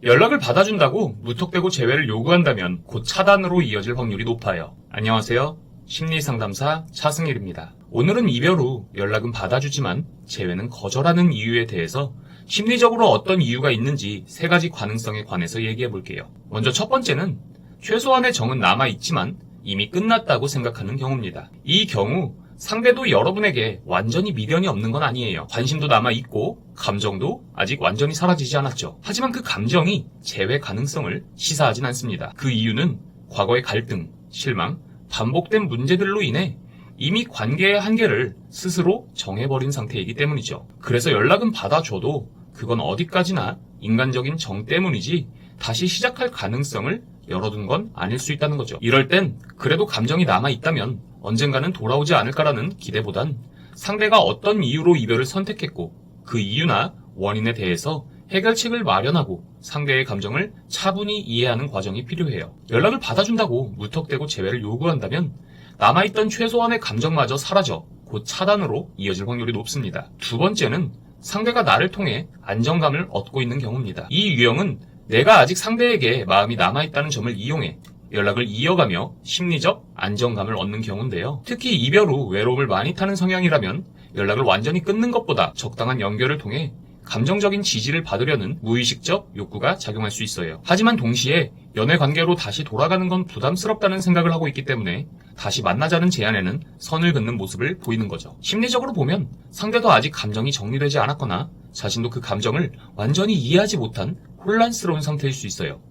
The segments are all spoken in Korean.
연락을 받아준다고 무턱대고 제외를 요구한다면 곧 차단으로 이어질 확률이 높아요. 안녕하세요. 심리상담사 차승일입니다. 오늘은 이별 후 연락은 받아주지만 제외는 거절하는 이유에 대해서 심리적으로 어떤 이유가 있는지 3가지 가능성에 관해서 얘기해 볼게요. 먼저 첫 번째는 최소한의 정은 남아있지만 이미 끝났다고 생각하는 경우입니다. 이 경우 상대도 여러분에게 완전히 미련이 없는 건 아니에요. 관심도 남아있고 감정도 아직 완전히 사라지지 않았죠. 하지만 그 감정이 재회 가능성을 시사하진 않습니다. 그 이유는 과거의 갈등, 실망, 반복된 문제들로 인해 이미 관계의 한계를 스스로 정해버린 상태이기 때문이죠. 그래서 연락은 받아줘도 그건 어디까지나 인간적인 정 때문이지 다시 시작할 가능성을 열어둔 건 아닐 수 있다는 거죠. 이럴 땐 그래도 감정이 남아있다면 언젠가는 돌아오지 않을까라는 기대보단 상대가 어떤 이유로 이별을 선택했고 그 이유나 원인에 대해서 해결책을 마련하고 상대의 감정을 차분히 이해하는 과정이 필요해요. 연락을 받아준다고 무턱대고 재회를 요구한다면 남아있던 최소한의 감정마저 사라져 곧 차단으로 이어질 확률이 높습니다. 두 번째는 상대가 나를 통해 안정감을 얻고 있는 경우입니다. 이 유형은 내가 아직 상대에게 마음이 남아있다는 점을 이용해 연락을 이어가며 심리적 안정감을 얻는 경우인데요. 특히 이별 후 외로움을 많이 타는 성향이라면 연락을 완전히 끊는 것보다 적당한 연결을 통해 감정적인 지지를 받으려는 무의식적 욕구가 작용할 수 있어요. 하지만 동시에 연애 관계로 다시 돌아가는 건 부담스럽다는 생각을 하고 있기 때문에 다시 만나자는 제안에는 선을 긋는 모습을 보이는 거죠. 심리적으로 보면 상대도 아직 감정이 정리되지 않았거나 자신도 그 감정을 완전히 이해하지 못한 혼란스러운 상태일 수 있어요.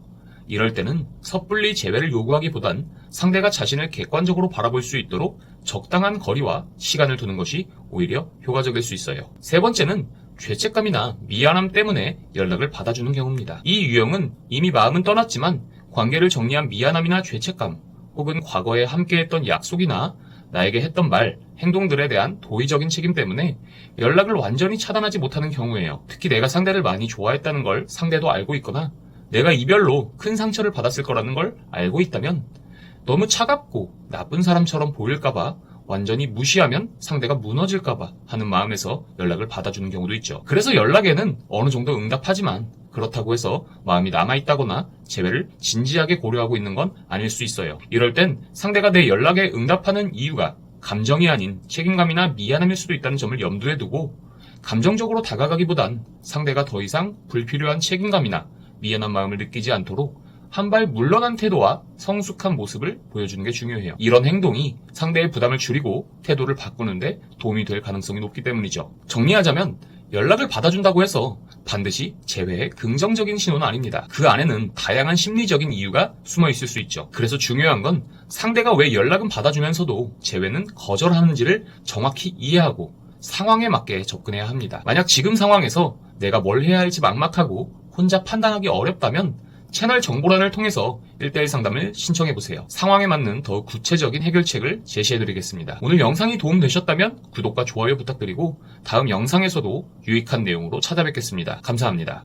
이럴 때는 섣불리 재회를 요구하기보단 상대가 자신을 객관적으로 바라볼 수 있도록 적당한 거리와 시간을 두는 것이 오히려 효과적일 수 있어요. 세 번째는 죄책감이나 미안함 때문에 연락을 받아주는 경우입니다. 이 유형은 이미 마음은 떠났지만 관계를 정리한 미안함이나 죄책감 혹은 과거에 함께했던 약속이나 나에게 했던 말, 행동들에 대한 도의적인 책임 때문에 연락을 완전히 차단하지 못하는 경우예요. 특히 내가 상대를 많이 좋아했다는 걸 상대도 알고 있거나 내가 이별로 큰 상처를 받았을 거라는 걸 알고 있다면 너무 차갑고 나쁜 사람처럼 보일까봐 완전히 무시하면 상대가 무너질까봐 하는 마음에서 연락을 받아주는 경우도 있죠. 그래서 연락에는 어느 정도 응답하지만 그렇다고 해서 마음이 남아있다거나 재회를 진지하게 고려하고 있는 건 아닐 수 있어요. 이럴 땐 상대가 내 연락에 응답하는 이유가 감정이 아닌 책임감이나 미안함일 수도 있다는 점을 염두에 두고 감정적으로 다가가기보단 상대가 더 이상 불필요한 책임감이나 미안한 마음을 느끼지 않도록 한 발 물러난 태도와 성숙한 모습을 보여주는 게 중요해요. 이런 행동이 상대의 부담을 줄이고 태도를 바꾸는데 도움이 될 가능성이 높기 때문이죠. 정리하자면 연락을 받아준다고 해서 반드시 재회의 긍정적인 신호는 아닙니다. 그 안에는 다양한 심리적인 이유가 숨어 있을 수 있죠. 그래서 중요한 건 상대가 왜 연락은 받아주면서도 재회는 거절하는지를 정확히 이해하고 상황에 맞게 접근해야 합니다. 만약 지금 상황에서 내가 뭘 해야 할지 막막하고 혼자 판단하기 어렵다면 채널 정보란을 통해서 1:1 상담을 신청해보세요. 상황에 맞는 더 구체적인 해결책을 제시해드리겠습니다. 오늘 영상이 도움되셨다면 구독과 좋아요 부탁드리고 다음 영상에서도 유익한 내용으로 찾아뵙겠습니다. 감사합니다.